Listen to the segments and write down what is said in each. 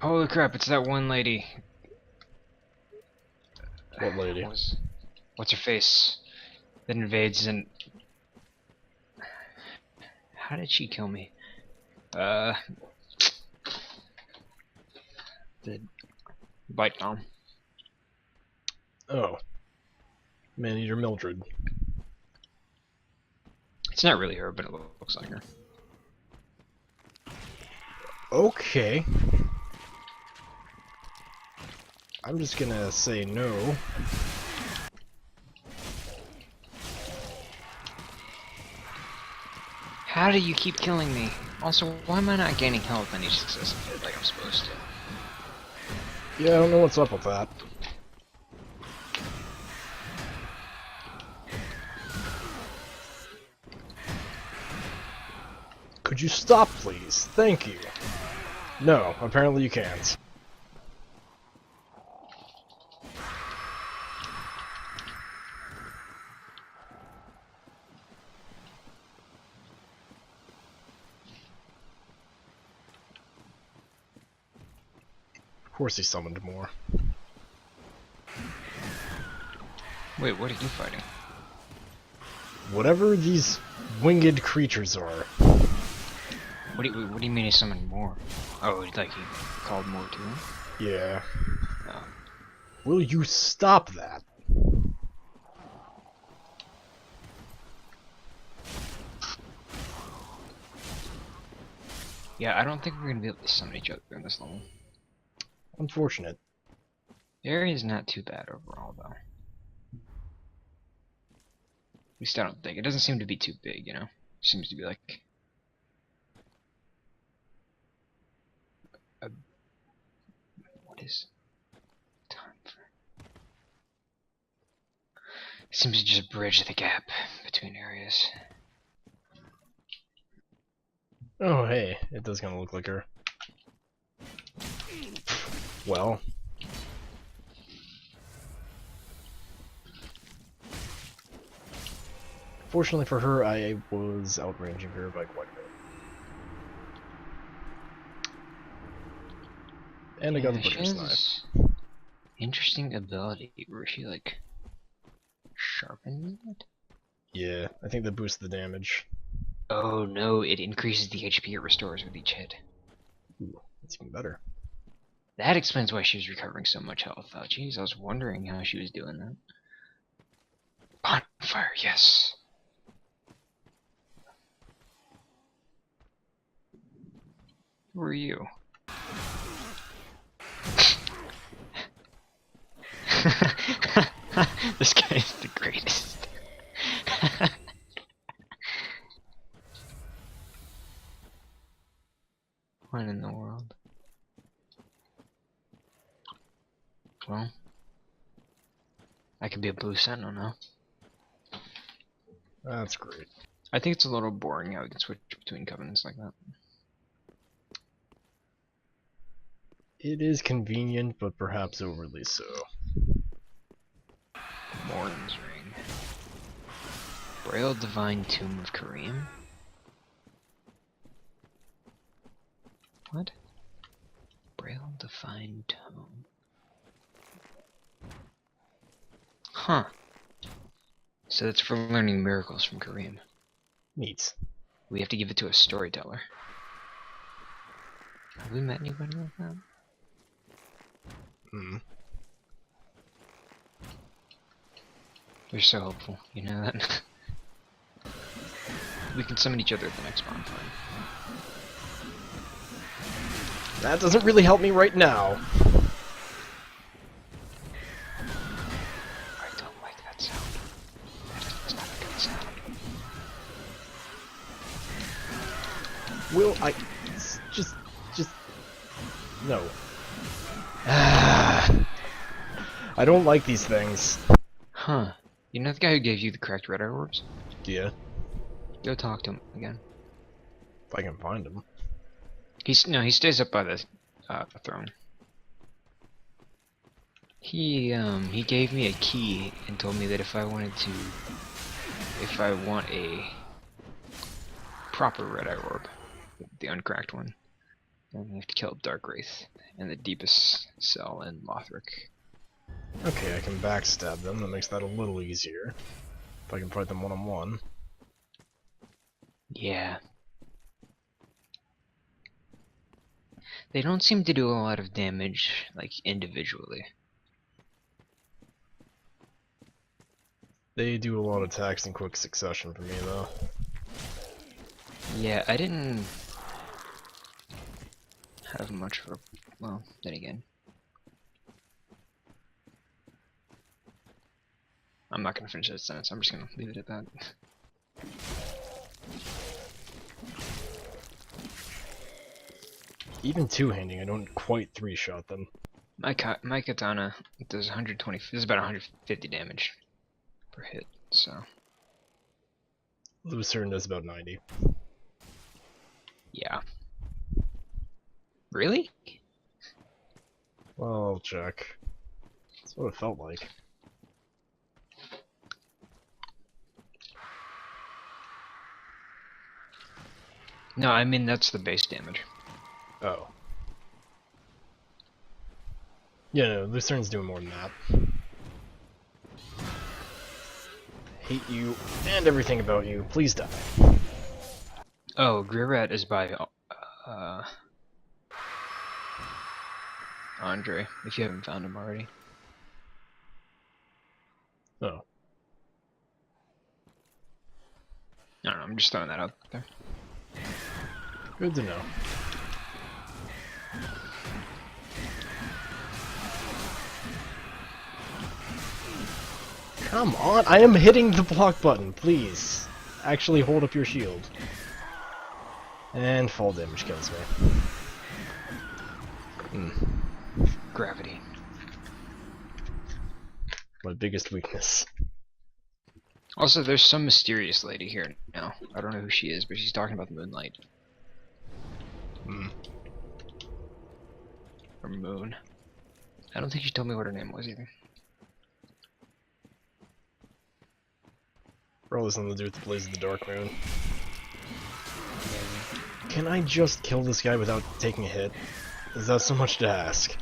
Holy crap, it's that one lady. What lady? What's her face? That invades and... How did she kill me? The bite bomb. Oh. Man-eater Mildred. It's not really her, but it looks like her. Okay. I'm just gonna say no. How do you keep killing me? Also, why am I not gaining health on each successive hit like I'm supposed to? Yeah, I don't know what's up with that. Could you stop, please? Thank you. No, apparently you can't. Of course he summoned more. Wait, what are you fighting? Whatever these winged creatures are. What do you mean he summoned more? Oh, like he called more to him? Yeah. Oh. Will you stop that? Yeah, I don't think we're gonna be able to summon each other in this level. Unfortunate. The area is not too bad overall, though. At least I don't think. It doesn't seem to be too big, you know? It seems to be like... What is... time for... It seems to just bridge the gap between areas. Oh, hey, it does kind of look like her. Well. Fortunately for her, I was outranging her by quite a bit. And I got the butcher's knife. This interesting ability where she, like, sharpens it? Yeah, I think that boosts the damage. Oh no, it increases the HP it restores with each hit. Ooh, that's even better. That explains why she was recovering so much health. Oh, jeez, I was wondering how she was doing that. Bonfire, yes. Who are you? This guy is the greatest. What in the world? Well, I could be a blue sentinel now. That's great. I think it's a little boring how we can switch between covenants like that. It is convenient, but perhaps overly so. Morn's Ring. Braille Divine Tomb of Kareem? What? Braille Divine Tome. Huh. So that's for learning miracles from Kareem. Neat. We have to give it to a storyteller. Have we met anybody like that? Hmm. You're so hopeful, you know that? We can summon each other at the next bonfire. That doesn't really help me right now. I don't like that sound. That's not a good sound. Will I... Just... No. I don't like these things. Huh. You know the guy who gave you the correct red eye orbs? Yeah. Go talk to him again. If I can find him. He stays up by the throne. He gave me a key and told me that if I want a proper red eye orb, the uncracked one, Then you have to kill Dark Wraith in the deepest cell in Lothric. Okay, I can backstab them. That makes that a little easier. If I can fight them one-on-one. Yeah. They don't seem to do a lot of damage, like, individually. They do a lot of attacks in quick succession for me, though. Yeah, I didn't have much for... well, then again. I'm not gonna finish that sentence, I'm just gonna leave it at that. Even two-handing, I don't quite three-shot them. My katana does 120, this is about 150 damage per hit, so... Lucerne does about 90. yeah. Really? Well, I'll check. That's what it felt like. No, I mean that's the base damage. Oh. Yeah, no, Lucerne's doing more than that. Hate you and everything about you. Please die. Oh, Grirat is by Andre, if you haven't found him already. Oh. I don't know, I'm just throwing that out there. Good to know. Come on, I am hitting the block button, please. Actually hold up your shield. And fall damage kills me. Gravity. My biggest weakness. Also, there's some mysterious lady here now. I don't know who she is, but she's talking about the moonlight. Or moon. I don't think she told me what her name was either. Probably something to do with the Blaze of the Dark Moon. Can I just kill this guy without taking a hit? Is that so much to ask?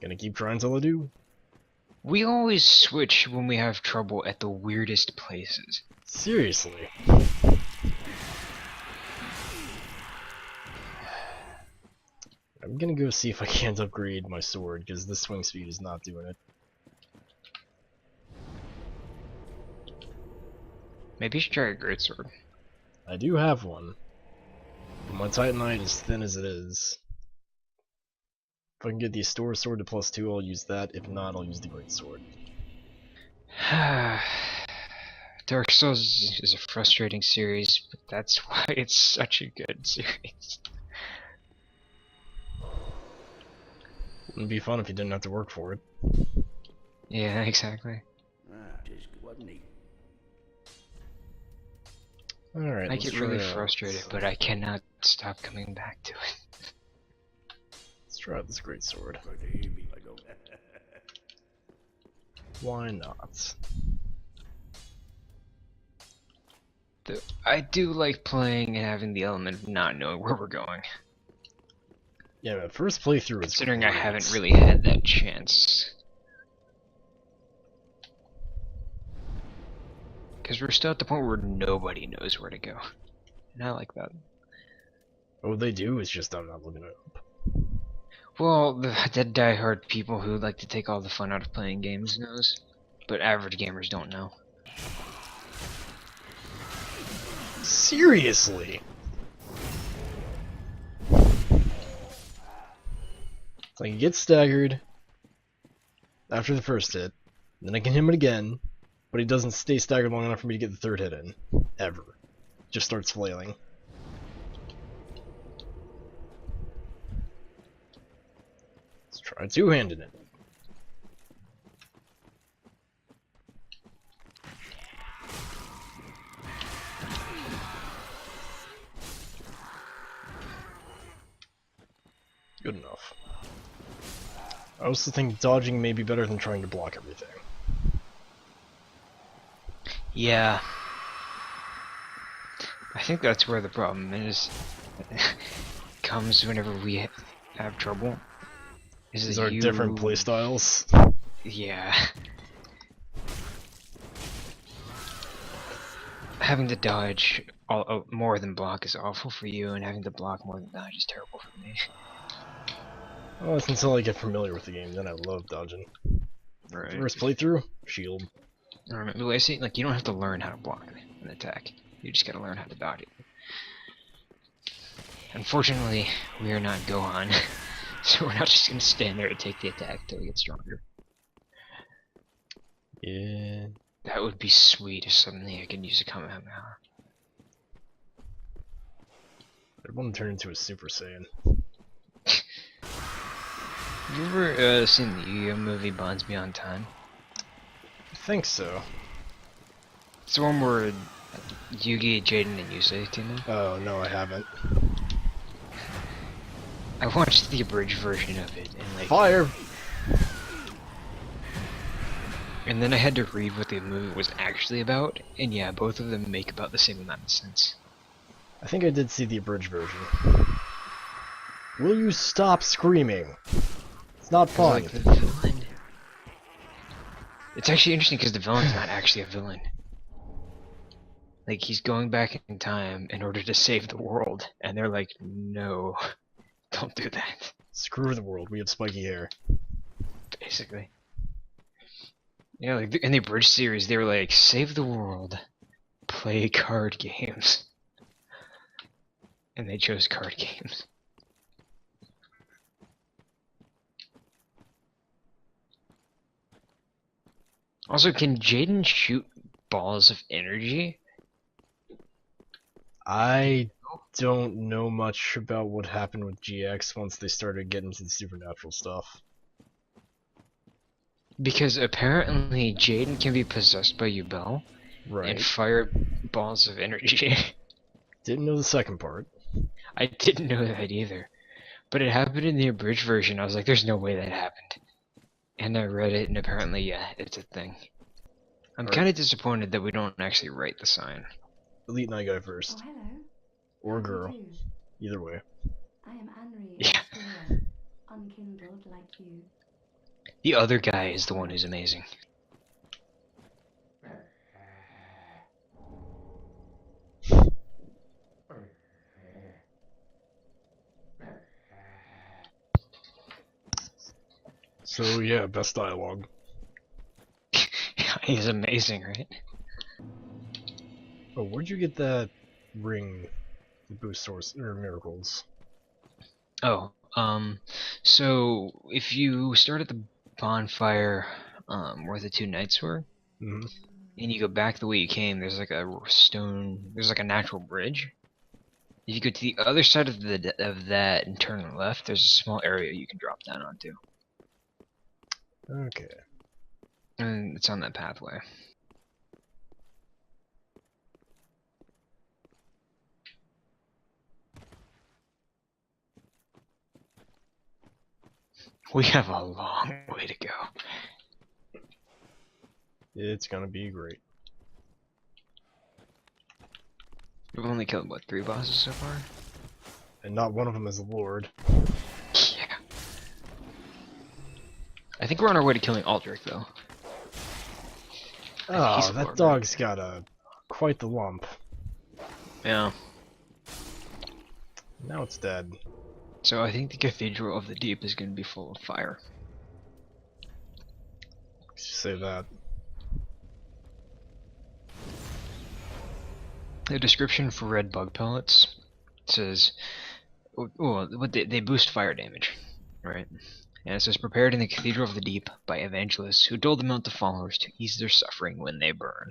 Gonna keep trying till I do? We always switch when we have trouble at the weirdest places. Seriously. I'm gonna go see if I can't upgrade my sword, because this swing speed is not doing it. Maybe you should try a greatsword. I do have one. But my Titanite is thin as it is. If I can get the Store Sword to +2, I'll use that. If not, I'll use the Greatsword. Dark Souls is a frustrating series, but that's why it's such a good series. Wouldn't be fun if you didn't have to work for it. Yeah, exactly. Alright, I get really frustrated, but I cannot stop coming back to it. Let's try out this Greatsword. Why not? I do like playing and having the element of not knowing where we're going. Yeah, but first playthrough is Considering great. I haven't really had that chance. Because we're still at the point where nobody knows where to go. And I like that. What they do is just I'm not looking it up. Well, the die-hard people who like to take all the fun out of playing games knows. But average gamers don't know. Seriously? So I can get staggered after the first hit, then I can hit him again, but he doesn't stay staggered long enough for me to get the third hit in. Ever. Just starts flailing. Let's try two-handed it. Good enough. I also think dodging may be better than trying to block everything. Yeah. I think that's where the problem is. Comes whenever we have trouble. Is These that are different you? playstyles. Yeah. Having to dodge more than block is awful for you, and having to block more than dodge is terrible for me. Well, it's until I get familiar with the game, then I love dodging. Right. First playthrough, shield. Alright, I see, like, you don't have to learn how to block an attack. You just gotta learn how to dodge it. Unfortunately, we are not Gohan, so we're not just gonna stand there and take the attack till we get stronger. Yeah. That would be sweet if suddenly I could use a Kamehameha. I want to turn into a Super Saiyan. Have you ever seen the Yu-Gi-Oh movie Bonds Beyond Time? I think so. It's the one where Yugi, Jaden, and Yusei team up. Oh, no, I haven't. I watched the abridged version of it, and like, Fire! and then I had to read what the movie was actually about, and yeah, both of them make about the same amount of sense. I think I did see the abridged version. Will you stop screaming? It's not fun. Like the villain. It's actually interesting because the villain's not actually a villain. Like, he's going back in time in order to save the world, and they're like, no, don't do that. Screw the world, we have spiky hair. Basically. Yeah, like in the abridged series, they were like, save the world, play card games. And they chose card games. Also, can Jaden shoot balls of energy? I don't know much about what happened with GX once they started getting into the supernatural stuff. Because apparently Jaden can be possessed by Yubel Right. and fire balls of energy. Didn't know the second part. I didn't know that either. But it happened in the abridged version. I was like, there's no way that happened. And I read it, and apparently, yeah, it's a thing. I'm kind of disappointed that we don't actually write the sign. Elite Night Guy first. Oh, hello. Or girl. Either way. I am Anri, Yeah. Explorer, unkindled like you. The other guy is the one who's amazing. So yeah, best dialogue. He's amazing, right? Oh, where'd you get that ring to boost source or miracles? Oh, so if you start at the bonfire, where the two knights were, Mm-hmm. and you go back the way you came, there's like a stone, there's like a natural bridge. If you go to the other side of that and turn left, there's a small area you can drop down onto. Okay. And it's on that pathway. We have a long way to go. It's gonna be great. We've only killed, what, 3 bosses so far? And not one of them is a lord. Yeah. I think we're on our way to killing Aldrich, though. Oh, that dog's got quite the lump. Yeah. Now it's dead. So I think the Cathedral of the Deep is going to be full of fire. Say that. The description for red bug pellets says, they boost fire damage, right? And it says, prepared in the Cathedral of the Deep by evangelists who dole them out to followers to ease their suffering when they burn.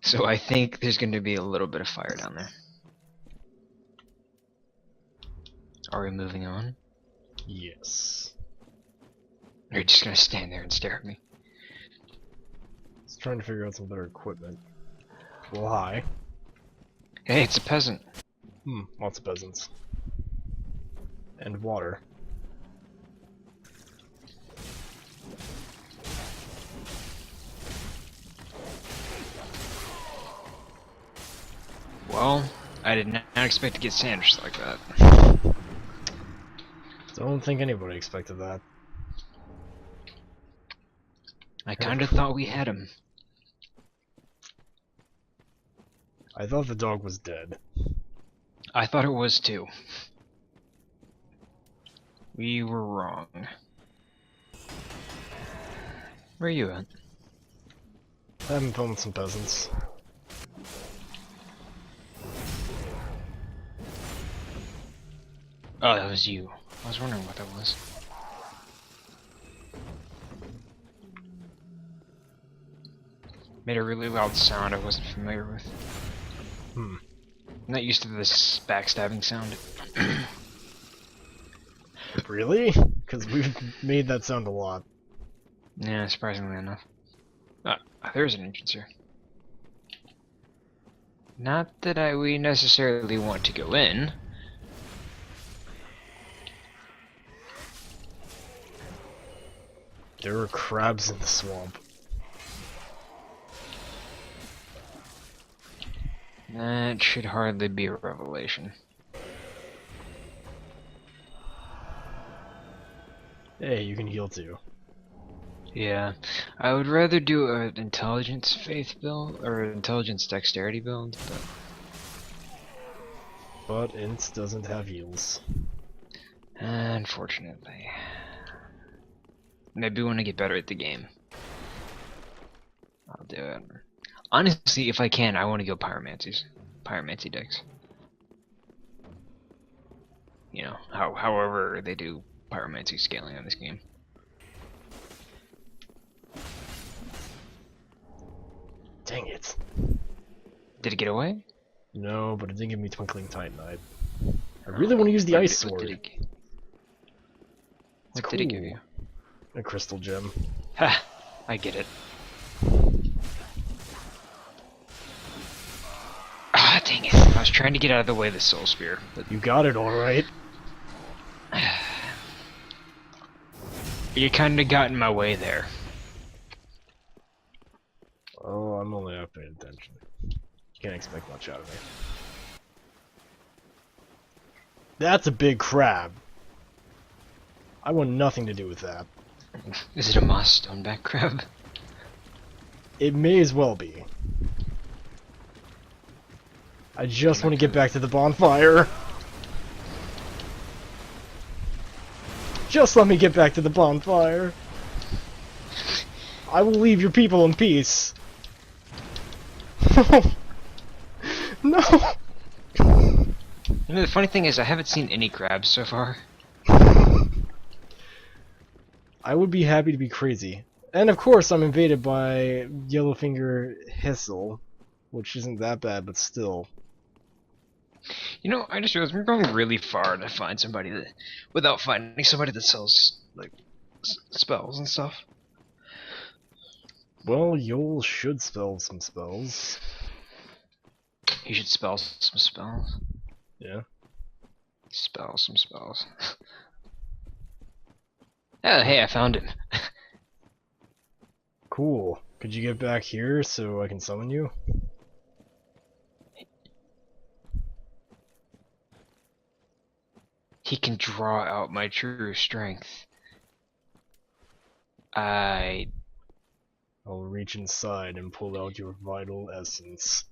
So I think there's going to be a little bit of fire down there. Are we moving on? Yes. Or are you just going to stand there and stare at me? Just trying to figure out some better equipment. Well, hi. Hey, it's a peasant. Lots of peasants. And water. Well, I did not expect to get sandwiched like that. Don't think anybody expected that. I kinda thought we had him. I thought the dog was dead. I thought it was too. We were wrong. Where are you at? I haven't fun with some peasants. Oh, that was you. I was wondering what that was. Made a really loud sound I wasn't familiar with. Hmm. I'm not used to this backstabbing sound. Really? Because we've made that sound a lot. Yeah, surprisingly enough. Ah, there's an entrance here. Not that we necessarily want to go in. There were crabs in the swamp. That should hardly be a revelation. Hey, you can heal too. Yeah, I would rather do an intelligence faith build or an intelligence dexterity build, But Int doesn't have heals. unfortunately. Maybe when I get better at the game, I'll do it. Honestly, if I can, I want to go pyromancy decks. You know, however they do pyromancy scaling on this game. Dang it. Did it get away? No, but it didn't give me Twinkling Titanite. I really want to use the Ice Sword. What did it give you? A crystal gem. Ha! I get it. Ah, dang it. I was trying to get out of the way of the Soul Spear, but You got it alright. you kinda got in my way there. Oh, I'm only not paying attention. Can't expect much out of me. That's a big crab. I want nothing to do with that. Is it a moss stoneback crab? It may as well be. I just want to get back to the bonfire. Just let me get back to the bonfire. I will leave your people in peace. No! You know, the funny thing is, I haven't seen any crabs so far. I would be happy to be crazy. And of course, I'm invaded by Yellowfinger Hissel, which isn't that bad, but still. You know, I just realized we're going really far to find somebody that, without finding somebody that sells, like, spells and stuff. Well, Yol should spell some spells. He should spell some spells. Yeah. Spell some spells. Oh, hey, I found him. Cool. Could you get back here so I can summon you? He can draw out my true strength. I'll reach inside and pull out your vital essence.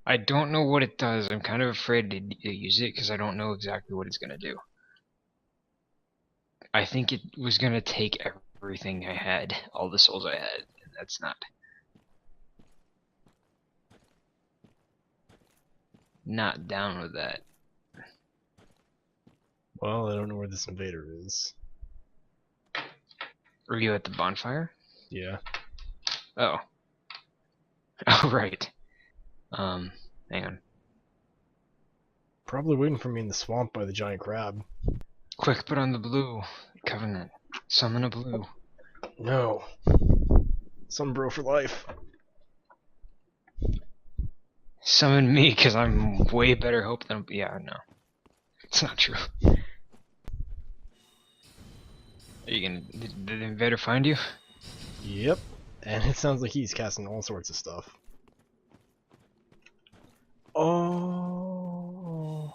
I don't know what it does. I'm kind of afraid to use it because I don't know exactly what it's gonna do. I think it was gonna take everything I had, all the souls I had, and that's not down with that. Well, I don't know where this invader is. Were you at the bonfire? Yeah. Oh. Oh, right. Hang on. Probably waiting for me in the swamp by the giant crab. Quick, put on the blue covenant. Summon a blue. No. Some bro for life. Summon me, because I'm way better hope than... Yeah, no. It's not true. Are you gonna... Did the invader find you? Yep. And it sounds like he's casting all sorts of stuff. Oh.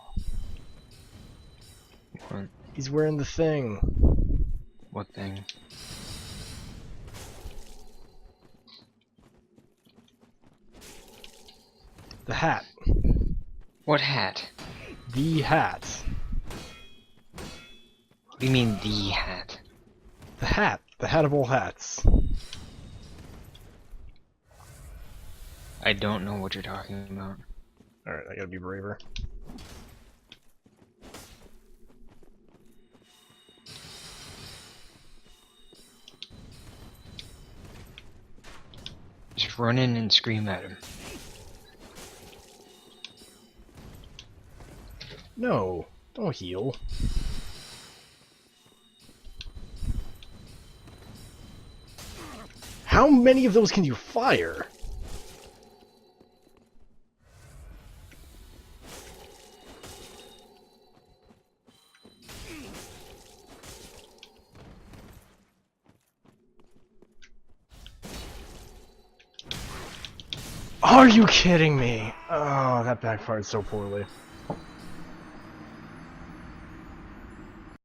What? He's wearing the thing. What thing? The hat. What hat? The hat. What do you mean, the hat? The hat. The hat of all hats. I don't know what you're talking about. Alright, I gotta be braver. Just run in and scream at him. No, don't heal. How many of those can you fire? Are you kidding me? Oh, that backfired so poorly.